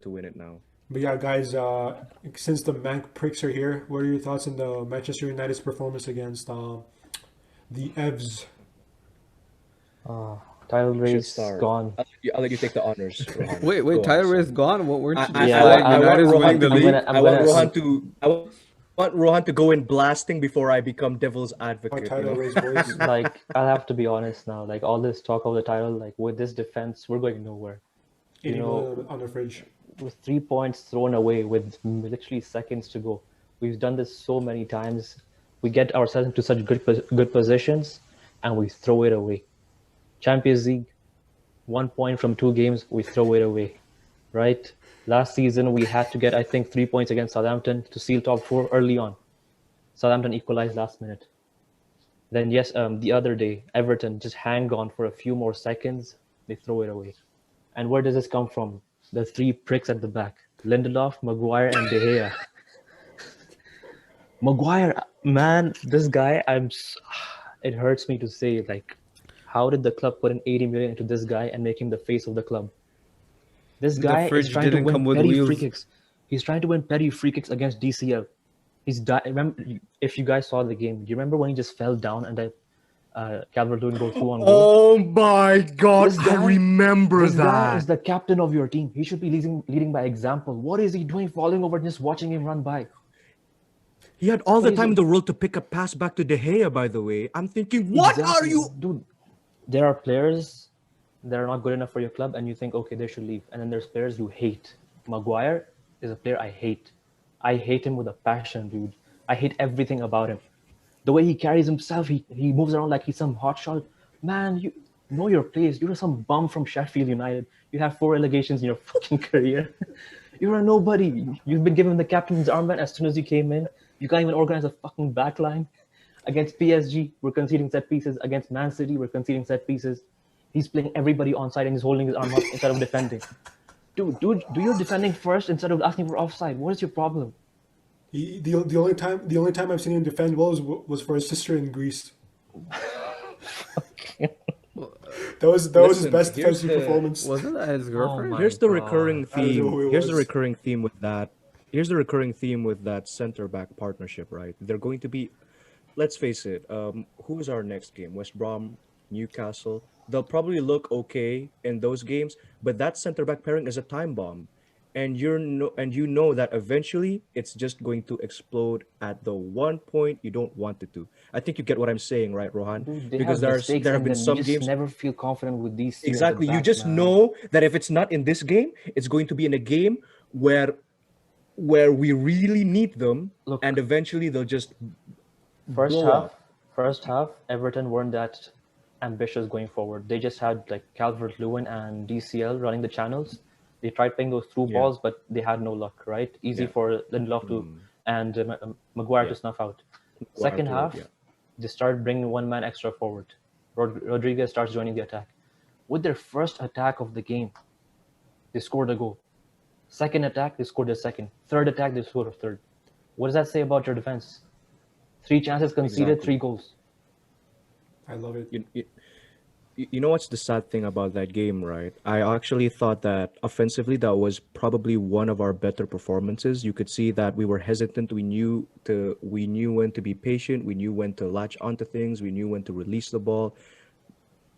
to win it now. But yeah, guys, since the Manc pricks are here, what are your thoughts on the Manchester United's performance against the Evs? Title You should race start. gone. I'll let you take the honors, Rohan. Wait, Go on, Tyler son. is gone. What weren't you just Yeah, like I United's winning the league? I'm gonna- I want Rohan to go in blasting before I become devil's Our advocate. You title know? race, boys. Like, I'll have to be honest now. Like, all this talk of the title, like with this defense, we're going nowhere. 80 You know, million on the fridge. with 3 points thrown away with literally seconds to go. We've done this so many times. We get ourselves into such good positions, and we throw it away. Champions League, 1 point from 2 games, we throw it away, right? Last season, we had to get, I think, 3 points against Southampton to seal top 4 early on. Southampton equalized last minute. Then, yes, the other day, Everton just hang on for a few more seconds, they throw it away. And where does this come from? The 3 pricks at the back. Lindelof, Maguire, and De Gea. Maguire, man, this guy, it hurts me to say, like, how did the club put in 80 million into this guy and make him the face of the club? This guy is fridge trying to didn't win come with petty wheels. free kicks. He's trying to win petty free kicks against DCL. Remember, if you guys saw the game, do you remember when he just fell down and that Calvert-Lewin goes through on goal? Oh my God! This guy- I remember This guy that. is the captain of your team. He should be leading by example. What is he doing falling over and just watching him run by? He had all the What is time in it? the world to pick a pass back to De Gea, by the way. I'm thinking, what are Exactly. you? Dude, there are players that are not good enough for your club and you think, okay, they should leave. And then there's players you hate. Maguire is a player I hate. I hate him with a passion, dude. I hate everything about him. The way he carries himself, he moves around like he's some hotshot. Man, you know your place. You're some bum from Sheffield United. You have 4 relegations in your fucking career. You're a nobody. You've been given the captain's armband as soon as you came in. You can't even organize a fucking backline. Against PSG, we're conceding set pieces. Against Man City, we're conceding set pieces. He's playing everybody onside and he's holding his arm up instead of defending. Dude, do your defending first instead of asking for offside. What is your problem? The only time I've seen him defend well was for his sister in Greece. That was his Listen, best here's defensive the- performance. Wasn't that his girlfriend? my Here's the God. recurring I don't know who theme. it Here's the was. recurring theme with that. Here's the recurring theme with that center back partnership, right? They're going to be, let's face it. Who is our next game? West Brom, Newcastle. They'll probably look okay in those games, but that center back pairing is a time bomb, and you know that eventually it's just going to explode at the one point you don't want it to. I think you get what I'm saying, right, Rohan? Dude, they Because have mistakes there have in been them. some You just games. never feel confident with these. 3 at the Exactly. You back, just man. know that if it's not in this game, it's going to be in a game where we really need them, Look. and eventually they'll just First blow half, up. Everton weren't that ambitious going forward. They just had like Calvert-Lewin and DCL running the channels. They tried playing those through Yeah. balls, but they had no luck. Right, easy Yeah. for Lindelof to and Maguire Yeah. to snuff out. Maguire Second to half, yeah. they started bringing one man extra forward. Rodriguez starts joining the attack. With their first attack of the game, they scored a goal. Second attack, they scored a second. Third attack, they scored a third. What does that say about your defense? 3 chances conceded, Exactly. 3 goals. I love it. You know what's the sad thing about that game, right? I actually thought that offensively that was probably one of our better performances. You could see that we were hesitant. We knew when to be patient. We knew when to latch onto things. We knew when to release the ball.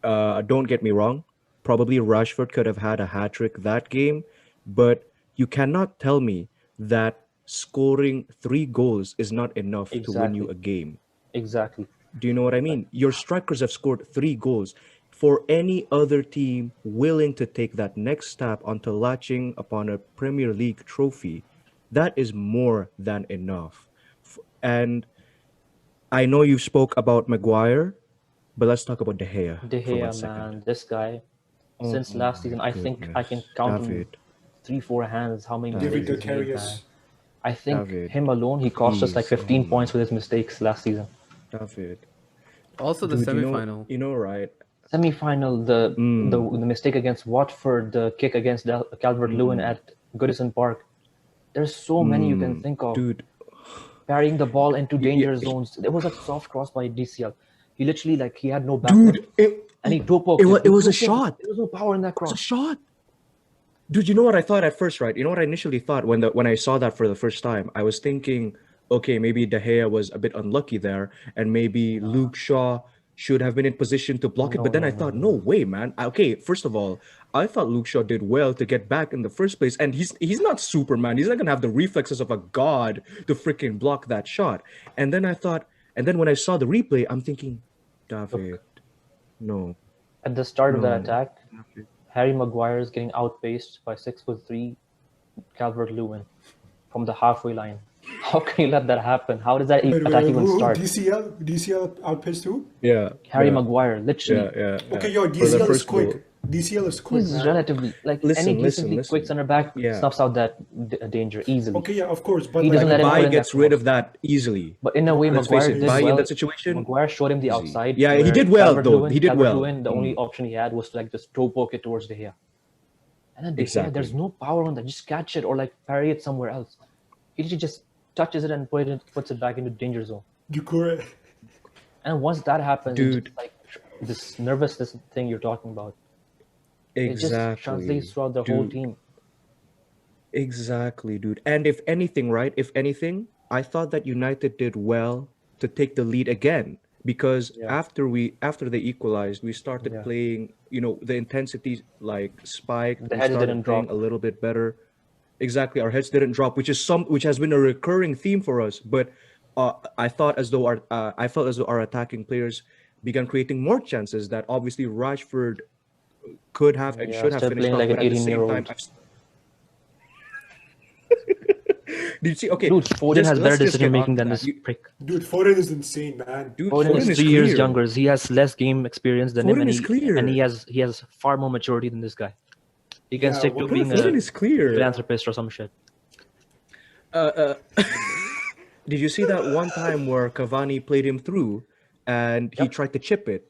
Don't get me wrong. Probably Rashford could have had a hat trick that game, but you cannot tell me that scoring 3 goals is not enough to win you Exactly. a game. Exactly. Do you know what I mean? Your strikers have scored 3 goals. For any other team willing to take that next step onto latching upon a Premier League trophy, that is more than enough. And I know you spoke about Maguire, but let's talk about De Gea De for 1 Gea, second. man, this guy, Oh since last my season, I think I can goodness. count on David. 3-4 hands how many David mistakes he's made, man. Vicarious. I think David, him alone, he cost us like please. 15 Oh points my with his mistakes last season. David. Also the Dude, semi-final. you know, right? Semi-final, the mistake against Watford, the kick against Calvert-Lewin at Goodison Park. There's so many you can think of. Dude, Parrying the ball into danger yeah. zones. There was a soft cross by DCL. He literally, like, he had no back. dude, And he toe poked it it. was a He toe poked shot. it. There was no power in that It's a cross. shot. Dude, you know what I thought at first, right? You know what I initially thought when I saw that for the first time? I was thinking, okay, maybe De Gea was a bit unlucky there, and maybe Luke Shaw should have been in position to block it. No, But then no, I no, thought, no no. way, man. Okay, first of all, I thought Luke Shaw did well to get back in the first place, and he's not Superman. He's not gonna have the reflexes of a god to freaking block that shot. And then I thought, and then when I saw the replay, I'm thinking, David, Look, no, at the start of that no. attack, Harry Maguire is getting outpaced by 6'3" Calvert-Lewin from the halfway line. How can you let that happen? How does that attack even Who? start? DCL outpitched who? Yeah, Harry yeah, Maguire, literally. yeah. Okay, yo, For the DCL is first goal. quick. DCL is quick, He's man. relatively like any decently quick center back Yeah. snuffs out that danger easily. Okay, yeah, of course, but He doesn't like, let him put Bai in gets that rid cross. of that easily. But in a way, Let's face Maguire it, did Bai in well. that situation, Maguire showed him the easy. outside. Yeah, he where did well, though. Calvert-Lewin- He did well. Calvert-Lewin, the only option he had was to like just toe poke it towards De Gea. And then De Gea, there's Exactly. no power on that. Just catch it or like parry it somewhere else. He literally just touches it and puts it back into danger zone. Dukure. And once that happens, it's Dude. just like this nervousness thing you're talking about. It just Exactly. translates throughout the whole Dude, team. exactly, dude. And if anything, right? If anything, I thought that United did well to take the lead again because Yeah. after they equalized, we started Yeah. playing, the intensity like spiked. The We heads started didn't playing drop. a little bit better. Exactly, our heads didn't drop, which has been a recurring theme for us. But I felt as though our attacking players began creating more chances that obviously Rashford could have and Yeah, should have still finished playing off. like an But at the same time, 18-year-old. did you see? Okay, Dude, Foden has better let's just decision get making on than that. this prick. Dude, Foden is insane, man. Dude, Foden is 3 years younger. He has less game experience than him, Foden and is clear. he has far more maturity than this guy. He can Yeah, stick to what- being Foden a is clear. philanthropist or some shit. Did you see that one time where Cavani played him through, and he Yep. tried to chip it?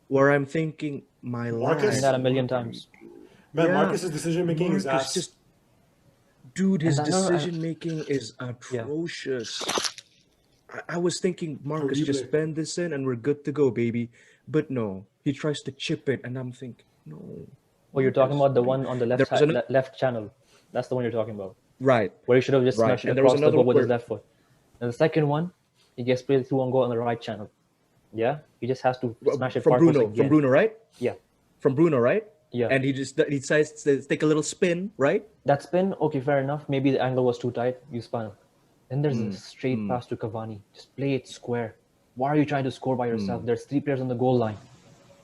Where I'm thinking, my Marcus- Seen lad, that a million times. Man, Yeah. Marcus's decision making is Marcus ass. just, dude, his And I know- decision making is atrocious. I was thinking, Marcus, just Horrible. bend this in and we're good to go, baby. But no, he tries to chip it, and I'm thinking, no. Oh, you're talking about the one on the There left was side, ano- left channel. That's the one you're talking about. Right. Where he should have just Right. smashed it And there was across the another goal with his where- left foot. And the second one, he gets played through on goal on the right channel. Yeah, he just has to smash it From far post Bruno, again. from Bruno, right? Yeah, From Bruno, right? yeah. And he decides to take a little spin, right? That spin, okay, fair enough. Maybe the angle was too tight. You spun. Then there's a straight pass to Cavani. Just play it square. Why are you trying to score by yourself? There's 3 players on the goal line.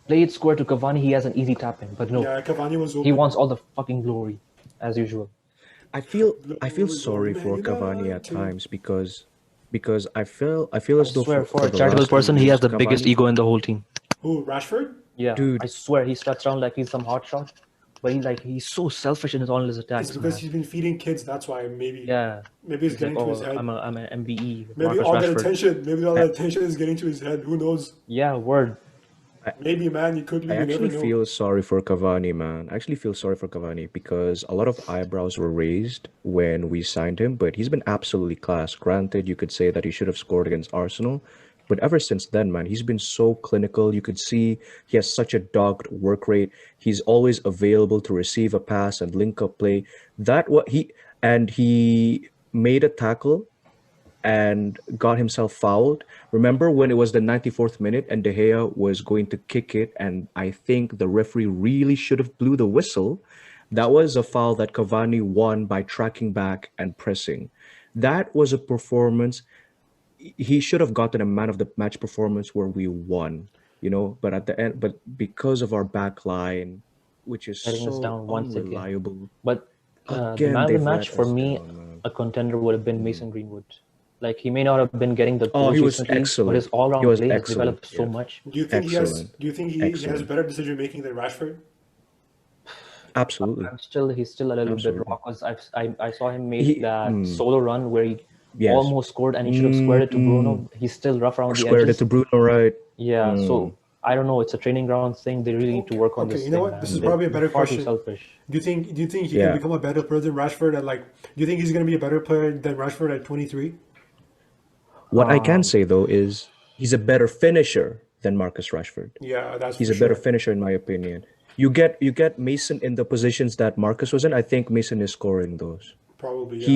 Play it square to Cavani. He has an easy tap in, but no, Yeah, Cavani was open. he wants all the fucking glory, as usual. I feel sorry for Cavani at times because I feel as though swear, for for a the charitable last 2 person, he years, has the biggest Cavani- ego in the whole team. Who, Rashford? Yeah, Dude. I swear he struts around like he's some hotshot, but he's so selfish in all his attacks. It's because man. he's been feeding kids, that's why maybe. Yeah, Maybe it's he's like, getting to his oh, head. I'm an MBE. Maybe Marcus all that Rashford. attention, is getting to his head. Who knows? Yeah, word. Maybe, man, you could. I You never actually know. feel sorry for Cavani, man. I actually feel sorry for Cavani because a lot of eyebrows were raised when we signed him, but he's been absolutely class. Granted, you could say that he should have scored against Arsenal, but ever since then, man, he's been so clinical. You could see he has such a dogged work rate. He's always available to receive a pass and link up play. He made a tackle and got himself fouled. Remember when it was the 94th minute and De Gea was going to kick it, and I think the referee really should have blew the whistle. That was a foul that Cavani won by tracking back and pressing. That was a performance. He should have gotten a man of the match performance where we won, but at the end, but because of our back line, which is Letting us so down once again. unreliable. But the Again, man of the they've match let for us me, down, man. a contender would have been Mason Greenwood. Like he may not have been getting the Oh, goals he was recently, but excellent. his all-round He was play has excellent, developed so yeah. much. Do you think Excellent. he has Excellent. better decision making than Rashford? Absolutely. He's still a little bit Absolutely. raw because I saw him make He- that solo run where he Yes. almost scored and he should have squared it to Bruno. He's still rough around the Squared edges. it to Bruno, right? Yeah, so I don't know. It's a training ground thing. They really need to work on Okay, this you know thing, what? man. This is They're probably a better far too question. selfish. Do you think he Yeah. can become a better player than Rashford? And do you think he's going to be a better player than Rashford at 23? What I can say though is he's a better finisher than Marcus Rashford. Yeah, that's He's for a better sure. finisher in my opinion. You get Mason in the positions that Marcus was in. I think Mason is scoring those. Probably, yeah.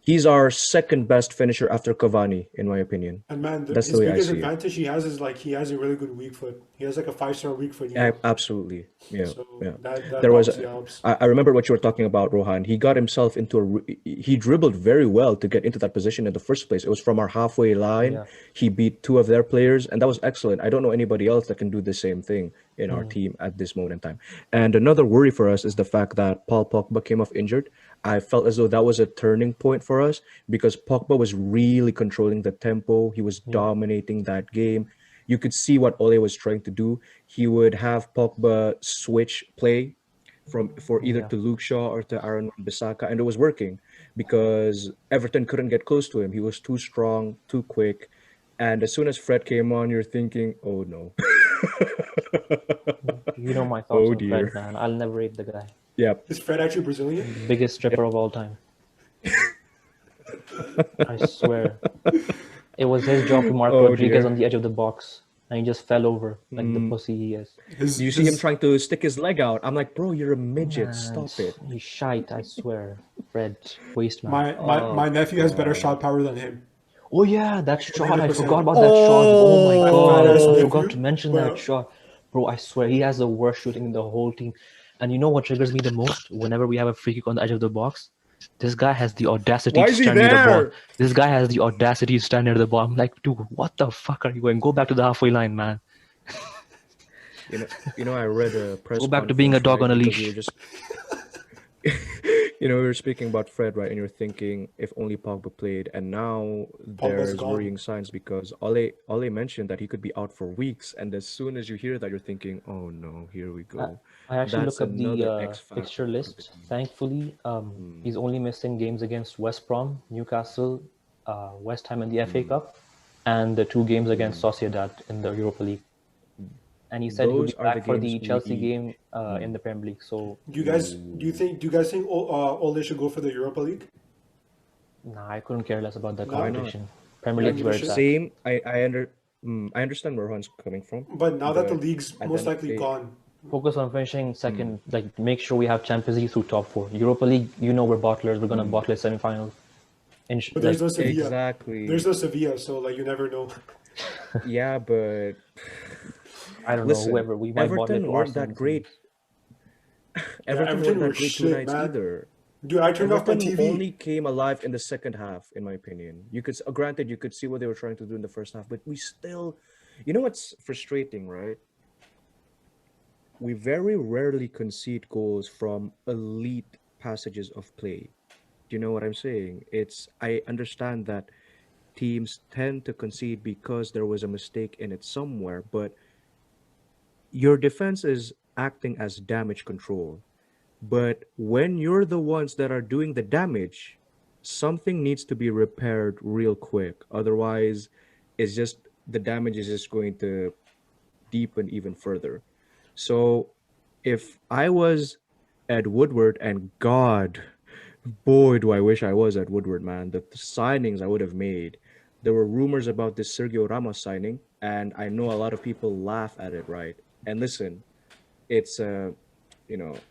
He's our second best finisher after Cavani, in my opinion. And man, That's the his way I biggest see it. advantage he has is like he has a really good weak foot. He has like a 5-star weak foot, you know. Absolutely, yeah, So yeah. that There was, obviously helps. I remember what you were talking about, Rohan. He got himself into he dribbled very well to get into that position in the first place. It was from our halfway line. Yeah. He beat two of their players, and that was excellent. I don't know anybody else that can do the same thing in our team at this moment in time. And another worry for us is the fact that Paul Pogba came off injured. I felt as though that was a turning point for us because Pogba was really controlling the tempo. He was Yeah. dominating that game. You could see what Ole was trying to do. He would have Pogba switch play for either Yeah. to Luke Shaw or to Aaron Bissaka, and it was working because Everton couldn't get close to him. He was too strong, too quick, and as soon as Fred came on, you're thinking, "Oh no, You know my thoughts oh on Fred, dear." man. I'll never rate the guy. Yeah, Is Fred actually Brazilian? Biggest stripper of all time. I swear. It was his job to mark oh Rodriguez dear. on the edge of the box, and he just fell over like the pussy he is. You see him trying to stick his leg out. I'm like, bro, you're a midget. Man, Stop it. he's shite, I swear. Fred, waste man. My nephew has better shot power than him. Oh yeah, that shot. I 100%. forgot about that shot. Oh my My god, fat-ass I nephew, forgot to mention that bro. shot. Bro, I swear he has the worst shooting in the whole team. And you know what triggers me the most? Whenever we have a free kick on the edge of the box, this guy has the audacity Why to is he stand near the ball. there? This guy has the audacity to stand near the ball. I'm like, dude, what the fuck are you going? Go back to the halfway line, man. I read a press Go back to being a conference, dog right? on a Because we leash. were just we were speaking about Fred, right? And you're thinking if only Pogba played, and now Pogba's there's gone. worrying signs because Ole mentioned that he could be out for weeks, and as soon as you hear that, you're thinking, oh no, here we go. I actually That's look up the another X fixture factor for the list. team. Thankfully, he's only missing games against West Brom, Newcastle, West Ham in the FA Cup, and the 2 games against Sociedad in the Europa League. And he said he'll be Those are the back for games the we Chelsea need. game in the Premier League. So Do you guys think Ole should go for the Europa League? nah, I couldn't care less about that Why not? competition. Premier Yeah, League's give a where it's shit. at. Same. I understand where Ron's coming from, But now that the but league's at the most end of likely the day, gone, Focus on finishing second. Like make sure we have Champions League through top 4. Europa League, you know we're bottlers. We're gonna bottle it semifinals. but there's no Like Sevilla. exactly. There's no Sevilla, so like you never know. Yeah, but I don't know listen, whoever we might bottle it Everton to weren't Arsenal. that great. Everton Weren't were that great two shit, nights man. either. Dude, I turned off my Everton TV. only came alive in the second half, in my opinion. Granted, you could see what they were trying to do in the first half, but we still, you know what's frustrating, right? We very rarely concede goals from elite passages of play. Do you know what I'm saying? I understand that teams tend to concede because there was a mistake in it somewhere, but your defense is acting as damage control. But when you're the ones that are doing the damage, something needs to be repaired real quick. Otherwise, the damage is just going to deepen even further. So if I was Ed Woodward, and God, boy, do I wish I was Ed Woodward, man, the signings I would have made. There were rumors about this Sergio Ramos signing, and I know a lot of people laugh at it, right? And listen, it's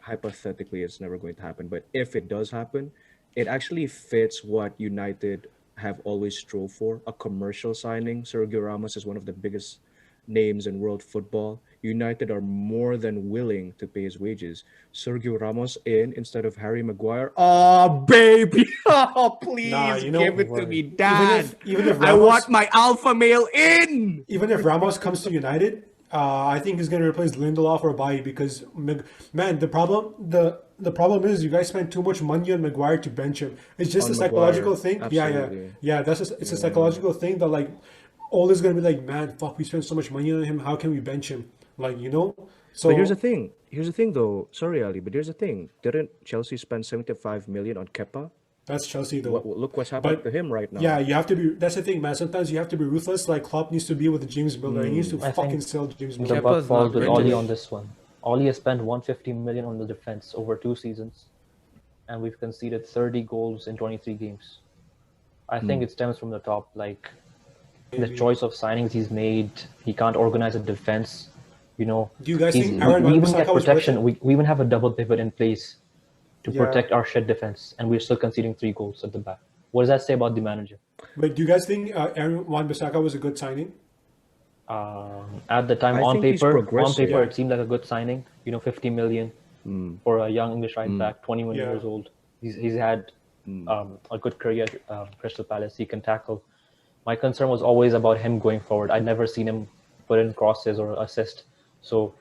hypothetically it's never going to happen, but if it does happen, it actually fits what United have always strove for, a commercial signing. Sergio Ramos is one of the biggest names in world football. United are more than willing to pay his wages. Sergio Ramos in instead of Harry Maguire. Oh baby, oh please Nah, you know, give it to me, even Dad. even if I Ramos, want my alpha male in. even if Ramos comes to United, I think he's gonna replace Lindelof or Bailly because man, the problem is you guys spend too much money on Maguire to bench him. It's just On a psychological Maguire, thing. Yeah, absolutely. it's a psychological thing that like all is gonna be like, man, fuck, we spent so much money on him. How can we bench him? Like So But here's the thing. Here's the thing, though. Sorry, Ali, but here's the thing. Didn't Chelsea spend 75 million on Kepa? that's Chelsea though. Look what's happening But to him right now. yeah, you have to be. That's the thing, man. Sometimes you have to be ruthless. Like Klopp needs to be with James Miller. He needs to I fucking think sell James the Miller. buck Kepa's falls not with great Ollie today. on this one. Ollie has spent 150 million on the defense over 2 seasons, and we've conceded 30 goals in 23 games. I think it stems from the top. Like the choice of signings he's made. He can't organize a defense. You know, Do you guys he's, think Aaron we even get Wan-Bissaka was worth protection. it? We even have a double pivot in place to Yeah. protect our shit defense, and we're still conceding 3 goals at the back. What does that say about the manager? But do you guys think Aaron Wan-Bissaka was a good signing? At the time, I think he's progressing. Yeah. it seemed like a good signing. 50 million for a young English right back, 21 Yeah. years old. He's had a good career at Crystal Palace. He can tackle. My concern was always about him going forward. I'd never seen him put in crosses or assist. So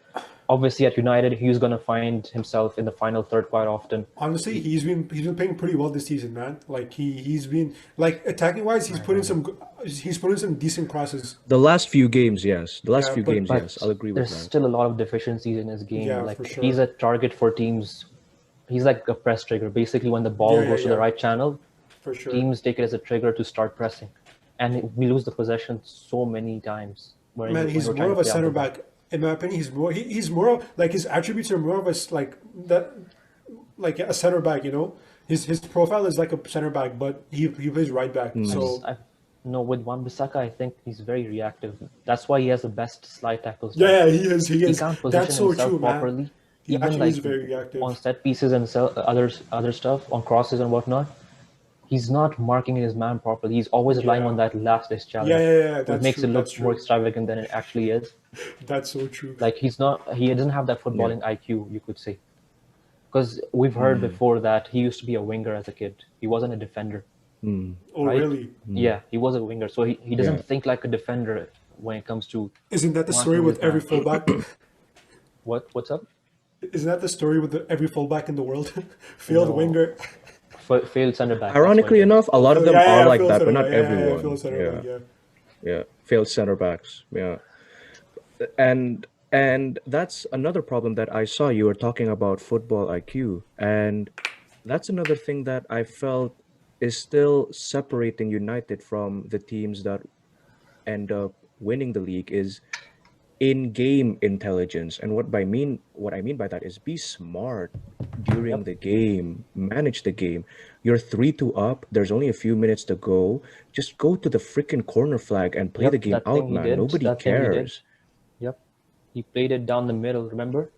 obviously at United, he was going to find himself in the final third quite often. Honestly, he's been playing pretty well this season, man. Like he's been like attacking wise, he's putting some decent crosses. The last few games, yes. The last Yeah, few but- games, But yes. I'll agree with there's that. still a lot of deficiencies in his game. Yeah, like for sure. he's a target for teams. He's like a press trigger. Basically, when the ball Yeah, goes to yeah. the right channel, For sure. teams take it as a trigger to start pressing, and we lose the possession so many times. Man, he's we're more trying of to a play off center the ball. back. In my opinion, he's more of, like his attributes are more of a like that, like a center back. His profile is like a center back, but he plays right back. So No, with Wan-Bissaka, I think he's very reactive. That's why he has the best slide tackles. yeah, he is. He can't position That's so himself true, man. properly. He Even actually like is very reactive. on set pieces and other stuff, on crosses and whatnot, he's not marking his man properly. He's always relying Yeah. on that last ditch challenge. Yeah. Which That's makes true. it look That's more true. extravagant than it actually is. That's so true. Like he doesn't have that footballing IQ, you could say. Because we've heard before that he used to be a winger as a kid. He wasn't a defender. Oh, right? really? Yeah, he was a winger. So he doesn't Yeah. think like a defender when it comes to Isn't that the marking story with his every man. fullback? What's up? Isn't that the story with every fullback in the world? Failed No. winger. Failed center back. Ironically enough, a lot of them are like failed that, but center not back. everyone. Failed center back, yeah. Yeah, failed center backs. Yeah, and that's another problem that I saw. You were talking about football IQ, and that's another thing that I felt is still separating United from the teams that end up winning the league is in-game intelligence. And what I mean by that is be smart during the game, manage the game. You're 3-2 up, there's only a few minutes to go. Just go to the freaking corner flag and play the game that out, thing he man. did, Nobody that thing he did. cares. Yep. He played it down the middle, remember?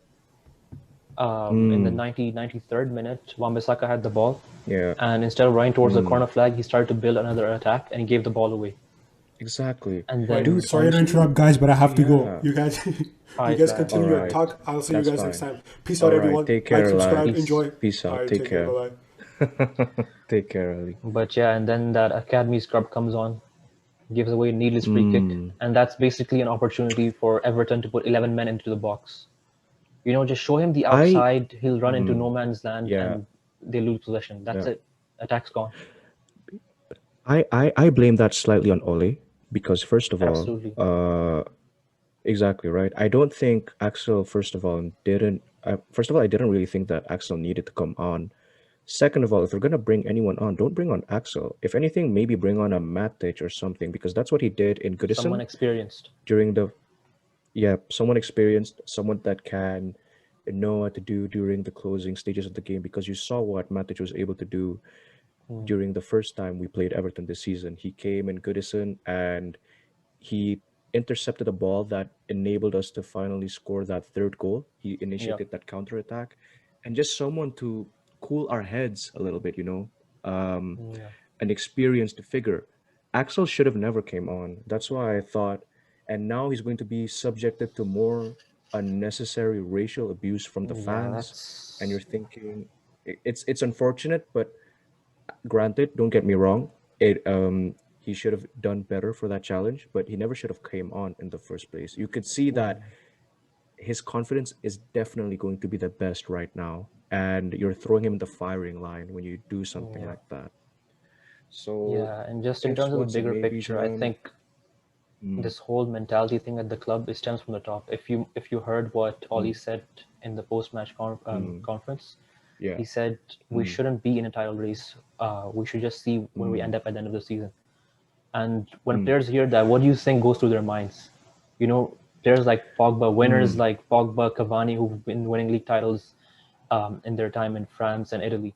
In the 93rd minute, Wan-Bissaka had the ball. Yeah, And instead of running towards the corner flag, he started to build another attack and he gave the ball away. exactly. And then Dude, Sorry to honestly, interrupt, guys, but I have to yeah. go. You guys, you Alright, guys man. continue your Alright. talk. I'll see you That's guys next fine. time. Peace out, Alright, everyone. take care, Like, subscribe, lads. enjoy. Peace out. Alright, Take care. Bye-bye. Take care, Ali. But yeah, and then that academy scrub comes on, gives away a needless free kick, and that's basically an opportunity for Everton to put 11 men into the box. Just show him the outside, he'll run into no man's land, Yeah. and they lose possession. That's it. Attack's gone. I blame that slightly on Ole because first of all, Absolutely. exactly right. I don't think Axel first of all didn't. First of all, I didn't really think that Axel needed to come on. Second of all, if you're gonna bring anyone on, don't bring on Axel. If anything, maybe bring on a Matic or something because that's what he did in Someone Goodison experienced. during the. Yeah, someone experienced, someone that can know what to do during the closing stages of the game because you saw what Matic was able to do during the first time we played Everton this season. He came in Goodison and he intercepted a ball that enabled us to finally score that third goal. He initiated that counter attack, and just someone to cool our heads a little bit, Yeah. an experienced figure. Axel should have never came on. That's why I thought, and now he's going to be subjected to more unnecessary racial abuse from the Yeah, fans. And you're thinking, it's unfortunate, but granted, don't get me wrong, he should have done better for that challenge, but he never should have came on in the first place. You could see that his confidence is definitely going to be the best right now, and you're throwing him in the firing line when you do something like that. So Yeah, and just in ifs, terms of the whats, and bigger maybes, picture, I man. think this whole mentality thing at the club, it stems from the top. If you heard what Ollie said in the post-match conference, Yeah. he said we shouldn't be in a title race. We should just see where we end up at the end of the season. And when players hear that, what do you think goes through their minds? Players like Pogba, winners like Pogba, Cavani, who've been winning league titles in their time in France and Italy,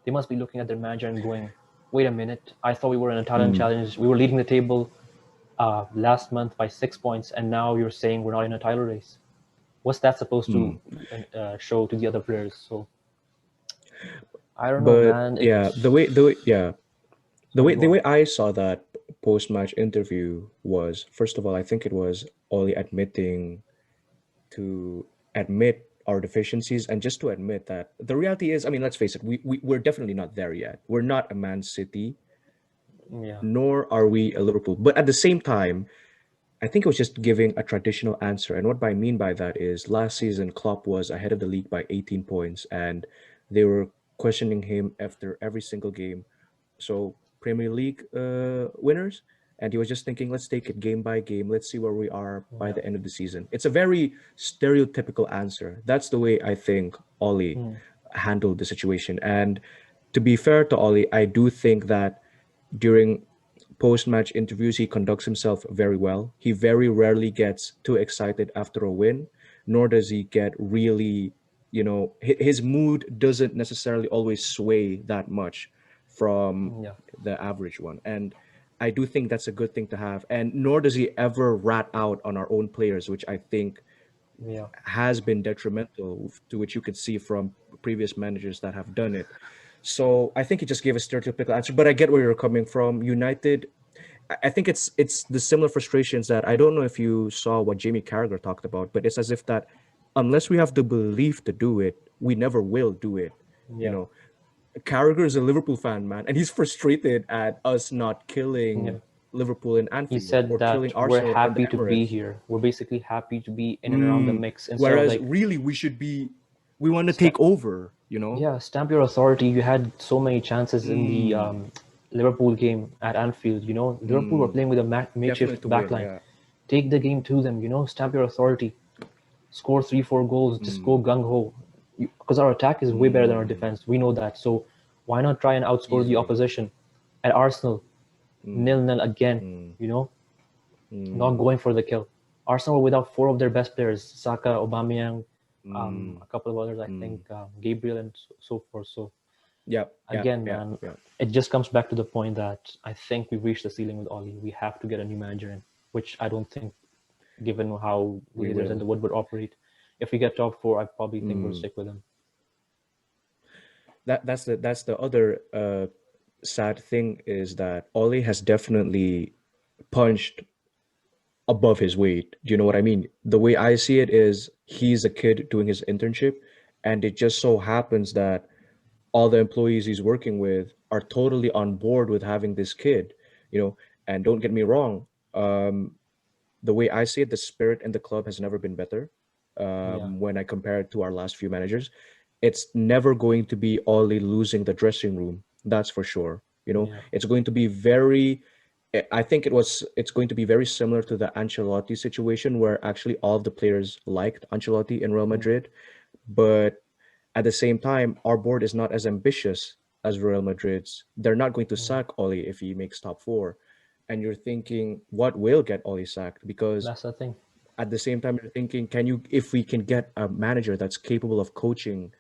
they must be looking at their manager and going, wait a minute, I thought we were in a talent challenge. We were leading the table. last month by 6 points, and now you're saying we're not in a title race. What's that supposed to show to the other players? So I don't know, But man. yeah, the Sorry, way go on. I saw that post-match interview was, first of all, I think it was Oli admitting to admit our deficiencies and just to admit that the reality is, I mean, let's face it, we're definitely not there yet. We're not a Man City, Yeah, nor are we a Liverpool. But at the same time, I think it was just giving a traditional answer. And what I mean by that is last season, Klopp was ahead of the league by 18 points, and they were questioning him after every single game. So Premier League winners, and he was just thinking, let's take it game by game. Let's see where we are by yeah, the end of the season. It's a very stereotypical answer. That's the way I think Ollie handled the situation. And to be fair to Ollie, I do think that during post-match interviews, he conducts himself very well. He very rarely gets too excited after a win, nor does he get really, his mood doesn't necessarily always sway that much from yeah, the average one. And I do think that's a good thing to have. And nor does he ever rat out on our own players, which I think yeah, has been detrimental, to which you could see from previous managers that have done it. So I think he just gave a stereotypical answer, but I get where you're coming from. United, I think it's the similar frustrations that I don't know if you saw what Jamie Carragher talked about, but it's as if that unless we have the belief to do it, we never will do it. You yeah, know, Carragher is a Liverpool fan, man, and he's frustrated at us not yeah. killing Liverpool in He Anfield said or killing that we're Arsenal in the happy to be Emirates. here. We're basically happy to be in and around the mix instead of Whereas like, really we want to take over, you know? yeah, stamp your authority. You had so many chances in the Liverpool game at Anfield. You know, Liverpool were playing with a Definitely makeshift to win, backline. yeah. Take the game to them. You know, stamp your authority. Score 3, 4 goals. Just go gung ho. Because our attack is way better than our defense. We know that. So why not try and outscore the Easily. opposition? At Arsenal, 0-0 again. You know, not going for the kill. Arsenal were without four of their best players: Saka, Aubameyang, a couple of others, I think, Gabriel, and so forth. So Yep, yep, again, yep, man, yep. it just comes back to the point that I think we've reached the ceiling with Oli. We have to get a new manager in, which I don't think, given how We Glazers and will. the Wood operate. If we get top four, I probably think we'll stick with him. That's the other sad thing is that Ollie has definitely punched above his weight. Do you know what I mean? The way I see it is he's a kid doing his internship, and it just so happens that all the employees he's working with are totally on board with having this kid, and don't get me wrong, the way I see it, the spirit in the club has never been better. Yeah, When I compare it to our last few managers, it's never going to be Ollie losing the dressing room. That's for sure. yeah, It's going to be very. I think it's going to be very similar to the Ancelotti situation, where actually all of the players liked Ancelotti in Real Madrid, but at the same time, our board is not as ambitious as Real Madrid's. They're not going to yeah. sack Oli if he makes top four. And you're thinking, what will get Oli sacked? Because That's the thing. at the same time, you're thinking, if we can get a manager that's capable of coaching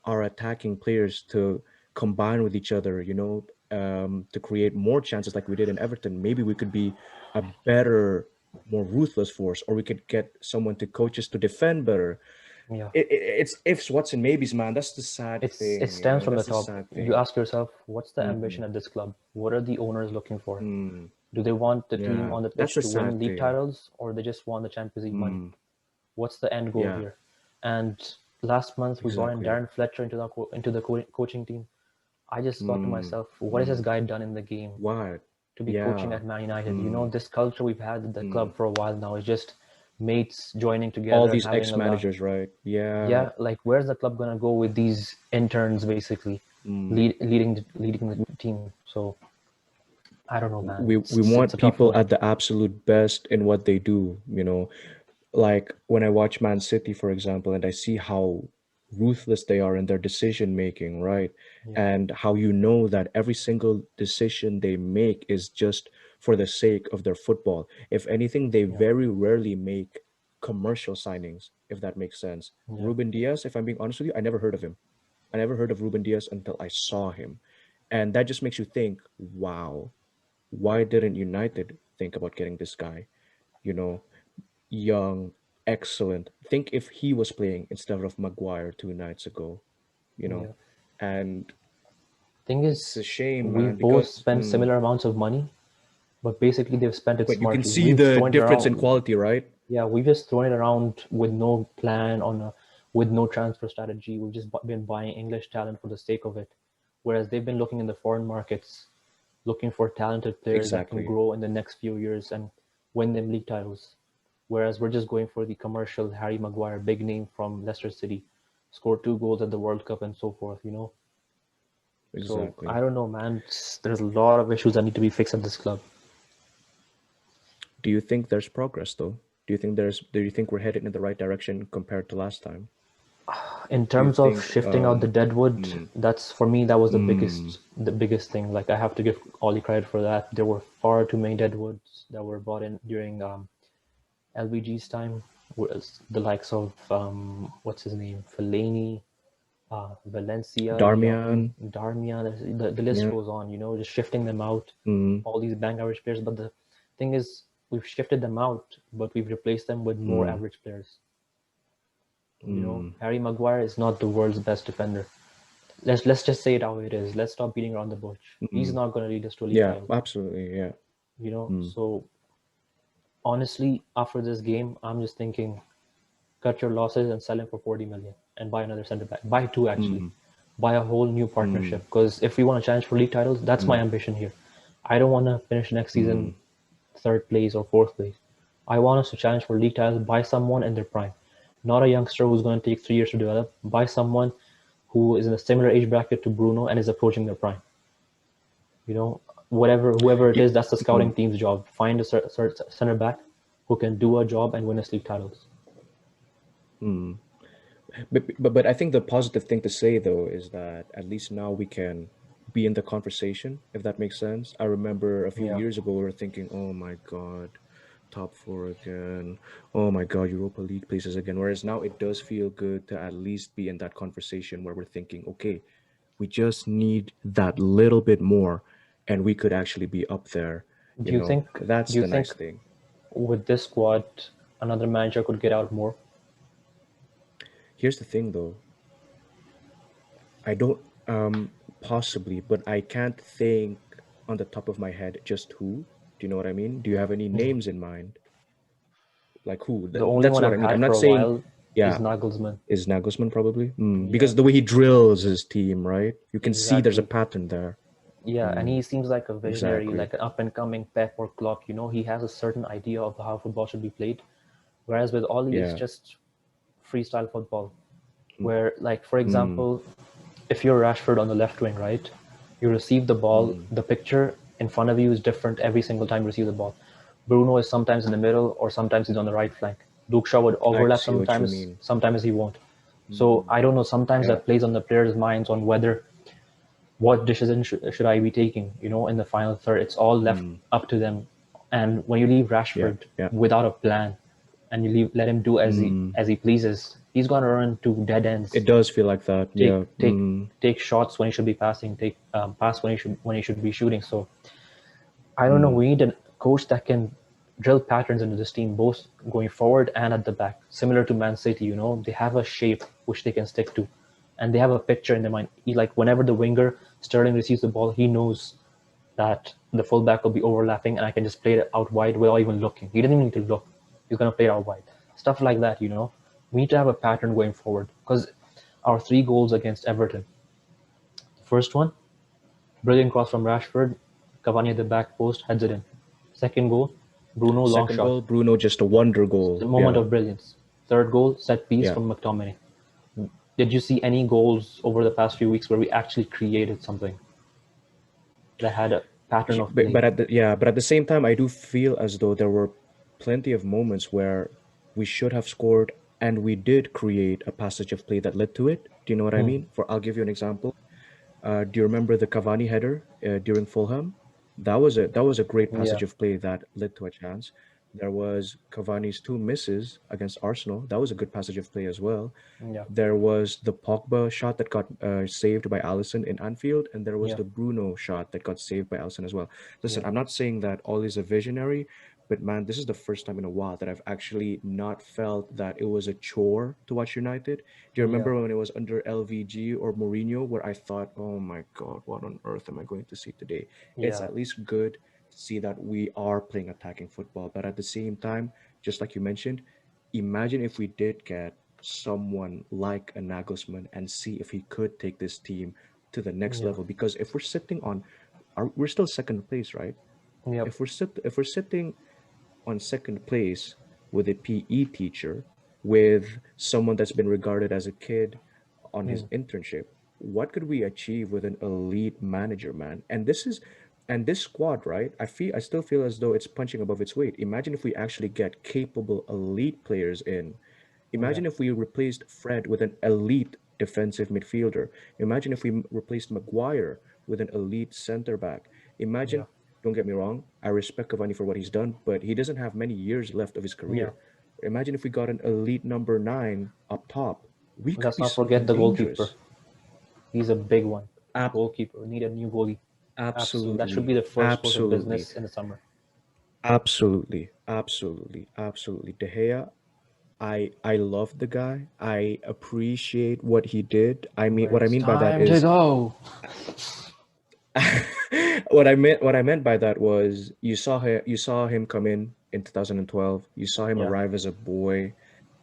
our attacking players to combine with each other, to create more chances like we did in Everton, maybe we could be a better, more ruthless force, or we could get someone to coach us to defend better. Yeah. It's ifs, what's, and maybes, man. That's the sad It thing, stems from the That's the top. sad You thing. ask yourself, what's the ambition at this club? What are the owners looking for? Do they want the team Yeah, on the that's pitch the to win sad league thing. titles, or they just want the Champions League money? What's the end goal Yeah, here? And last month we brought in exactly. Darren Fletcher into the coaching team. I just thought to myself, what has this guy done in the game What? to be coaching Yeah. at Man United? You know, this culture we've had at the club for a while now is just mates joining All together and these having a laugh. ex-managers, right? Yeah. Yeah, like where's the club gonna go with these interns basically leading the team? So I don't know, man. We It's want a tough people one. at the absolute best in what they do. Like when I watch Man City, for example, and I see how ruthless they are in their decision making, right? Yeah, And how that every single decision they make is just for the sake of their football. If anything, they yeah, very rarely make commercial signings, if that makes sense. yeah, Ruben Diaz, if I'm being honest with you, I never heard of him. I never heard of Ruben Diaz until I saw him. And that just makes you think, wow, why didn't United think about getting this guy. You know, young, excellent. Think if he was playing instead of Maguire 2 nights ago, you know, Yeah. and Thing it's a is, shame, man, we've both because spent similar amounts of money, but basically they've spent it but you can smartly. see We've the thrown it difference in around. quality, right? Yeah, we've just thrown it around with no plan with no transfer strategy. We've just been buying English talent for the sake of it, whereas they've been looking in the foreign markets, looking for talented players that can Exactly. grow in the next few years and win them league titles. Whereas we're just going for the commercial Harry Maguire, big name from Leicester City, scored 2 goals at the World Cup and so forth. So Exactly. I don't know, man. There's a lot of issues that need to be fixed at this club. Do you think there's progress though? Do you think we're headed in the right direction compared to last time? In Do you terms of think shifting out the deadwood, mm, that's for me that was the mm, biggest thing. Like I have to give Ollie credit for that. There were far too many deadwoods that were brought in during LBG's time, whereas the likes of what's his name, Fellaini, Valencia, Young, Darmian? Darmian. The list Yeah. goes on. Just shifting them out. Mm, All these bang average players, but the thing is, we've shifted them out, but we've replaced them with more mm, average players. mm. Harry Maguire is not the world's best defender. Let's just say it how it is. Let's stop beating around the bush. He's Mm. not going to lead us to a league Yeah, title. absolutely. Yeah. Mm, So honestly, after this game, I'm just thinking, cut your losses and sell him for 40 million and buy another centre back. Buy two actually. mm, Buy a whole new mm, partnership. Because if we want to challenge for league titles, that's my mm, ambition here. I don't want to finish next season mm. third place or fourth place. I want us to challenge for league titles by someone in their prime, not a youngster who's going to take 3 years to develop. By someone who is in a similar age bracket to Bruno and is approaching their prime. Whoever it Yeah. is, that's the scouting Mm, team's job. Find a center back who can do a job and win us league titles. mm. But I think the positive thing to say though is that at least now we can be in the conversation, if that makes sense. I remember a few Yeah. years ago we were thinking, oh my God, top four again. Oh my God, Europa League places again. Whereas now it does feel good to at least be in that conversation where we're thinking, okay, we just need that little bit more and we could actually be up there. Do you think? That's Do you the nice think thing. with this squad, another manager could get out more? Here's the thing though. I don't possibly, but I can't think on the top of my head just who. Do you know what I mean? Do you have any names in mind? Like who? The only That's one what I I've mean. I'm had for not a saying, while is yeah, Nagelsmann. is Nagelsmann probably? Yeah, Because the way he drills his team, right? You can see there's a exactly. pattern there. Yeah, and he seems like a visionary, Exactly. like an up and coming Pep or Klopp. He has a certain idea of how football should be played. Whereas with Ollie, it's Yeah. just freestyle football. Mm, Where, like, for mm, example, if you're Rashford on the left wing, right, you receive the ball, mm. the picture in front of you is different every single time you receive the ball. Bruno is sometimes in the middle or sometimes he's on the right flank. Luke Shaw would I overlap see what you sometimes, mean. sometimes he won't. So Mm, I don't know, sometimes yeah. that plays on the players' minds on whether what decision should I be taking, in the final third. It's all left Mm, up to them. And when you leave yeah. Rashford Yeah. without a plan and let him do Mm. as he pleases, he's gonna run into dead ends, It does feel like that. take Yeah. take Mm, take shots when he should be passing, take pass when he should be shooting. So I don't know. mm. We need a coach that can drill patterns into this team, both going forward and at the back, similar to Man City. They have a shape which they can stick to, and they have a picture in their mind. Like whenever the winger Sterling receives the ball, he knows that the fullback will be overlapping, and I can just play it out wide without even looking. He doesn't even need to look. He's gonna play it out wide. Stuff like that. We need to have a pattern going forward because our 3 goals against Everton. First one, brilliant cross from Rashford. Cavani at the back post heads it in. Second goal, Bruno long Second shot. goal, Bruno just a wonder The goal. moment Yeah. of brilliance. Third goal, set piece Yeah. from McTominay. Did you see any goals over the past few weeks where we actually created something that had a pattern of But, play? but at the same time, I do feel as though there were plenty of moments where we should have scored and we did create a passage of play that led to it. Do you know what I mean? I'll give you an example. Do you remember the Cavani header during Fulham? That was a great Yeah, passage of play that led to a chance. There was Cavani's 2 misses against Arsenal. That was a good passage of play as well. Yeah. There was the Pogba shot that got saved by Allison in Anfield, and there was Yeah. the Bruno shot that got saved by Allison as well. Listen, Yeah. I'm not saying that Ole is a visionary, but man, this is the first time in a while that I've actually not felt that it was a chore to watch United. Do you Yeah. remember when it was under LVG or Mourinho, where I thought, oh my God, what on earth am I going to see today? It's Yeah. at least good to see that we are playing attacking football, but at the same time, just like you mentioned, imagine if we did get someone like a Nagelsmann and see if he could take this team to the next Yeah. level. Because if we're sitting on, we're still second place, right? Yep. If we're sitting on second place with a PE teacher, with someone that's been regarded as a kid on his Mm. internship, what could we achieve with an elite manager, man? And this squad, right? I still feel as though it's punching above its weight. Imagine if we actually get capable elite players in. Yeah. Imagine if we replaced Fred with an elite defensive midfielder. Imagine if we replaced Maguire with an elite center back. Yeah. Imagine, don't get me wrong, I respect Cavani for what he's done, but he doesn't have many years left of his Yeah. career. Imagine if we got an elite number 9 up top. We could Let's be not forget something the goalkeeper. dangerous. He's a big one. Ab- Goalkeeper. We need a new goalie. Absolutely. That should be absolutely, the first order of absolutely, business in the summer. absolutely, absolutely, absolutely. De Gea, I love the guy. I appreciate what he did. I mean, But what I it's mean by that time to is go. what I meant by that was you saw him come in 2012. You saw him Yeah. arrive as a boy,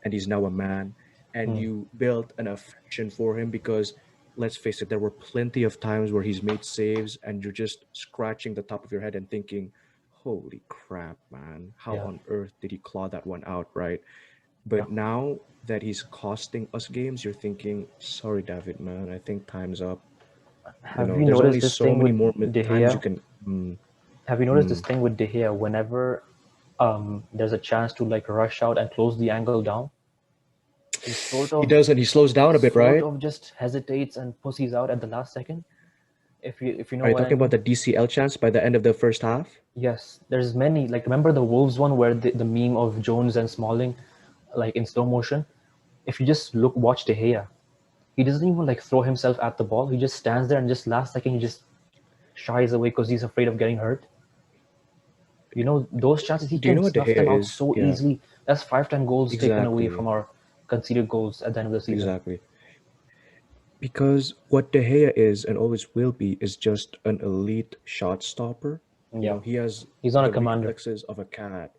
and he's now a man, and Hmm. you built an affection for him because let's face it, there were plenty of times where he's made saves and you're just scratching the top of your head and thinking, holy crap, man, how Yeah. on earth did he claw that one out, right? Yeah. But now that he's costing us games, you're thinking, sorry, David, man, I think time's up. Have you There's only noticed this so thing many with more De times you Gea? can. Have you noticed this Mm. thing with De Gea? Whenever there's a chance to like rush out and close the angle down, he sort He of does, and he slows down a bit, sort right? of just hesitates and pussies out at the last second. If you Are know you what I talking about mean. the DCL chance by the end of the first half? Yes, there's many. Like remember the Wolves one where the meme of Jones and Smalling, like in slow motion. If you just watch De Gea, he doesn't even like throw himself at the ball. He just stands there and just last second he just shies away because he's afraid of getting hurt. You know those chances he Do you can know what De snuff Gea them out is? so Yeah, easily. That's 5-10 goals taken away exactly, from our conceded goals at the end of the season. exactly. Because what De Gea is and always will be is just an elite shot stopper. Yeah, He has he's not a the commander. reflexes of a cat,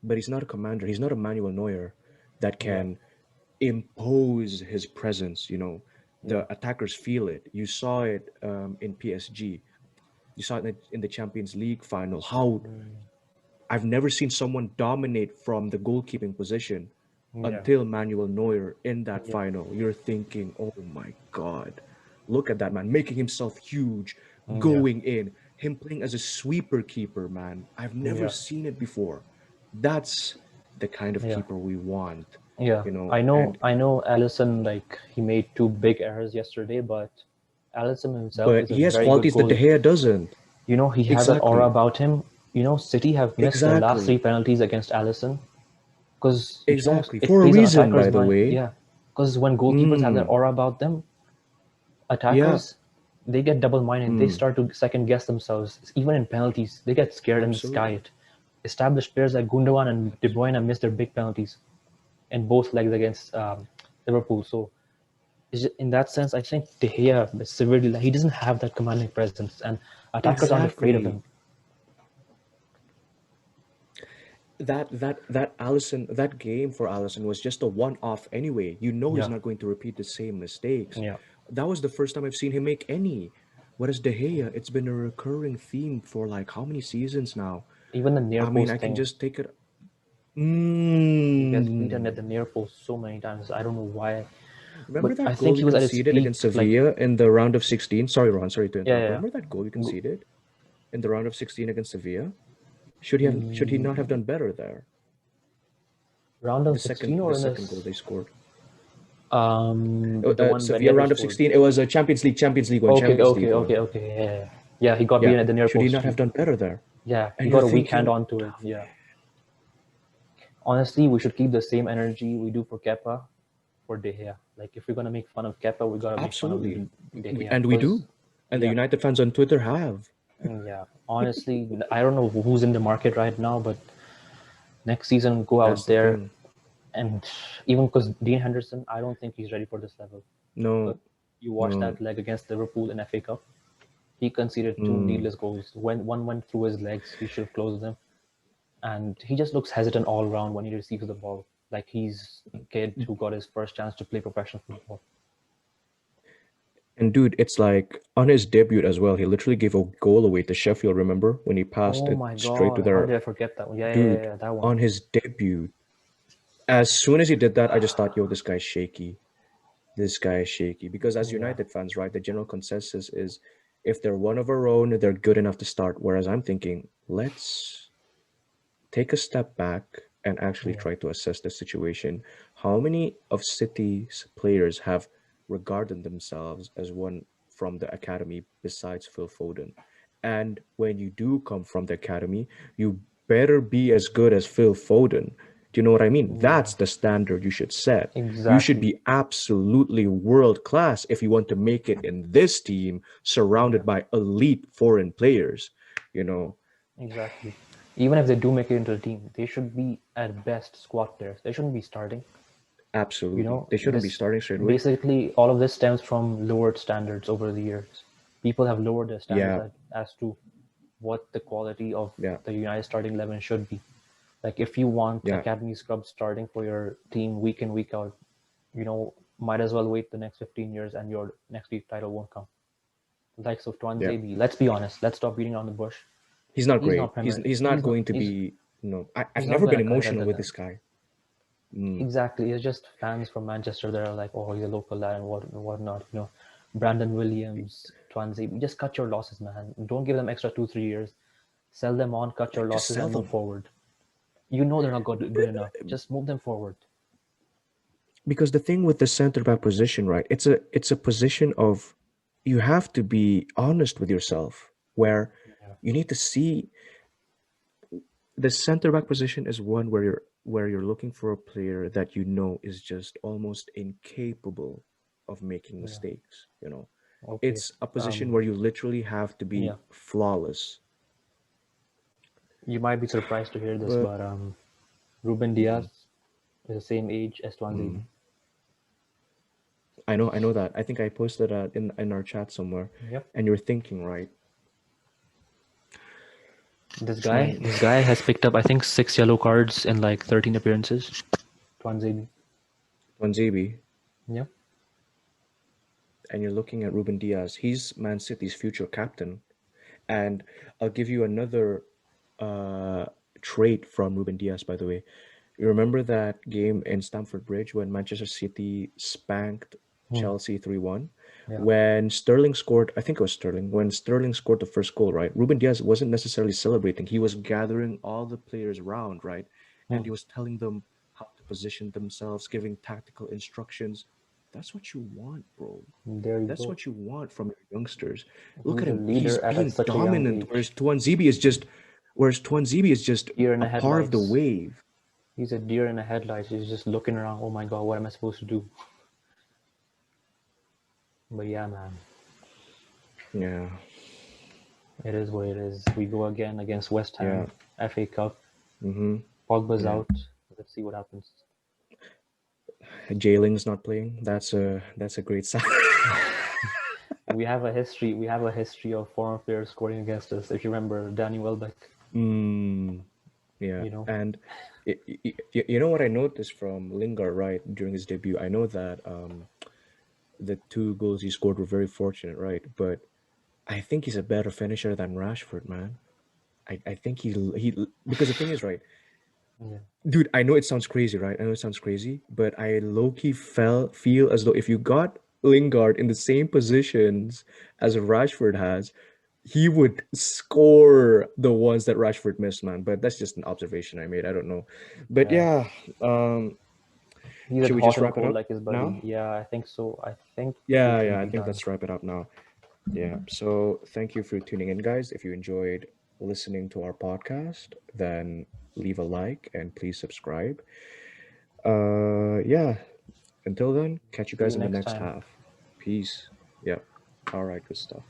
but he's not a commander. He's not a Manuel Neuer that Yeah, can impose his presence. yeah, The attackers feel it. You saw it in PSG. You saw it in the Champions League final. How I've never seen someone dominate from the goalkeeping position yeah, until Manuel Neuer in that yeah, final. You're thinking, oh my God, look at that man, making himself huge, yeah, going in, him playing as a sweeper keeper, man. I've never yeah, seen it before. That's the kind of yeah. keeper we want, Yeah, I know. and I know. Allison, like he made two big errors yesterday, but Allison himself but is a he has very good qualities that De goalie. Gea doesn't. You know, he has that aura Exactly. about him. You know, City have missed their last three Exactly. penalties against Allison because Exactly. it For a plays on reason, attackers' by the mind. way. Yeah, because when goalkeepers have that Mm, aura about them, yeah. attackers they get double-minded. They Mm, start to second guess themselves. Even in penalties, they get scared and sky absolutely. it. Established players like Gundogan and De Bruyne missed their big penalties in both legs against Liverpool. So in that sense, I think De Gea is severely he doesn't have that commanding presence, and attackers aren't afraid of Exactly. him. That Allison, that game for Allison was just a one-off anyway. He's Yeah, not going to repeat the same mistakes. yeah. That was the first time I've seen him make any. Whereas De Gea, it's been a recurring theme for like how many seasons now? Even the near I mean, post I can thing, just take it. he gets beaten at Mm. the near post so many times. I don't know why, Remember but I that goal think we he was at his conceded peak. against Like, Sevilla in the round of 16? Sorry, Ron, sorry to yeah, interrupt. yeah, Remember that goal we yeah. conceded in the round of 16 against Sevilla? Should he not have done better there? Round of The 16 second the or in second goal this, they scored. the one Ben Sevilla Yedder round of scored. 16. It was a Champions League one. Okay, Champions okay, League one. okay, okay. Yeah, yeah, yeah. He got Yeah. beaten at the near Should he post not too. have done better there? Yeah, he And you're got a weak hand thinking, onto it. Yeah, Honestly, we should keep the same energy we do for Kepa for De Gea. Like if we're gonna make fun of Kepa, we gotta make fun of Absolutely. De Gea. And we Because do. And the yeah, United fans on Twitter have. yeah. Honestly, I don't know who's in the market right now, but next season go That's out the there thing. and even because Dean Henderson, I don't think he's ready for this level. But No, you watch no. that leg against Liverpool in FA Cup. He conceded two Mm. needless goals. When one went through his legs, he should have closed them. And he just looks hesitant all around when he receives the ball. Like he's a kid who got his first chance to play professional football. And dude, it's like on his debut as well, he literally gave a goal away to Sheffield, remember? When he passed Oh it my straight to god, how their did I forget that one? dude Yeah, that one. on his debut. As soon as he did that, I just thought, yo, this guy's shaky. This guy is shaky. Because as Yeah, United fans, right, the general consensus is if they're one of our own, they're good enough to start. Whereas I'm thinking, let's take a step back and actually yeah, try to assess the situation. How many of City's players have regarded themselves as one from the academy besides Phil Foden? And when you do come from the academy, you better be as good as Phil Foden. Do you know what I mean? yeah, That's the standard you should set. You should exactly. be absolutely world class if you want to make it in this team Yeah, surrounded by elite foreign players, you know. exactly. Even if they do make it into the team, they should be at best squad players. They shouldn't be starting. You Absolutely. know, They shouldn't be this starting straight away. basically all of this stems from lowered standards over the years. People have lowered their standards Yeah, as to what the quality of yeah, the United starting 11 should be. Like if you want yeah, academy scrubs starting for your team week in week out, might as well wait the next 15 years and your next league title won't come. Like so yeah. Twanzebe, let's be honest, let's stop beating around the bush. He's not He's great. not Premier. He's not going to be, I've He's not never been gonna cut it emotional under with them. this guy. Mm, Exactly. It's just fans from Manchester that are like, oh, he's a local lad and whatnot. Brandon Williams, Twanzebe. Just cut your losses, man. Don't give them extra 2 3 years. Sell them on, cut your just losses, sell and move them. forward. You know they're not good enough. Just move them forward. Because the thing with the center back position, right? It's a position of you have to be honest with yourself where Yeah. you need to see the center back position is one where you're looking for a player that you know is just almost incapable of making Yeah. mistakes, Okay. it's a position Um. where you literally have to be Yeah. flawless. You might be surprised to hear this, But but Ruben Diaz mm, is the same age as Twanzebe. mm, I know that. I think I posted that in our chat somewhere, Yep. and you're thinking, right? This guy, Man, this guy has picked up, I think, 6 yellow cards in like 13 appearances. Twanzebe. Wanzabi, Yep. and you're looking at Ruben Diaz. He's Man City's future captain, and I'll give you another uh, trait from Ruben Diaz. By the way, you remember that game in Stamford Bridge when Manchester City spanked Hmm. Chelsea 3-1? Yeah. When Sterling scored, I think it was Sterling, when Sterling scored the first goal, right? Ruben Diaz wasn't necessarily celebrating. He was gathering all the players around, right? And Hmm. he was telling them how to position themselves, giving tactical instructions. That's what you want, bro. There you That's go. what you want from your youngsters. Look He's at a him. He's leader at being such a young dominant, age. Whereas Tuanzebe is just Deer in a the part of the headlights. wave. He's a deer in the headlights. He's just looking around. Oh my god, what am I supposed to do? But yeah, man, Yeah, it is what it is. We go again against West yeah. Ham, FA Cup. Mm-hmm. Pogba's Yeah. out. Let's see what happens. Jailing's not playing. That's a great sign. We have a history. We have a history of foreign players scoring against us. If you remember, Danny Welbeck. Mm, yeah. You know. And you know what I noticed from Lingard, right, during his debut? I know that the two goals he scored were very fortunate, right? But I think he's a better finisher than Rashford, man. I think he because the thing is, right, Yeah. dude, I know it sounds crazy, right? I know it sounds crazy, but I low-key feel as though if you got Lingard in the same positions as Rashford has, he would score the ones that Rashford missed, man. But that's just an observation I made. I don't know. But Yeah. yeah, He's should at we hot just and wrap it cold up like his now? buddy. Yeah, I think so. I think we Yeah, should yeah, I be think done. let's wrap it up now. Yeah. So thank you for tuning in, guys. If you enjoyed listening to our podcast, then leave a like, and please subscribe. Yeah. Until then, catch you See guys you in the next next time. half. Peace. Yep. All right, good stuff.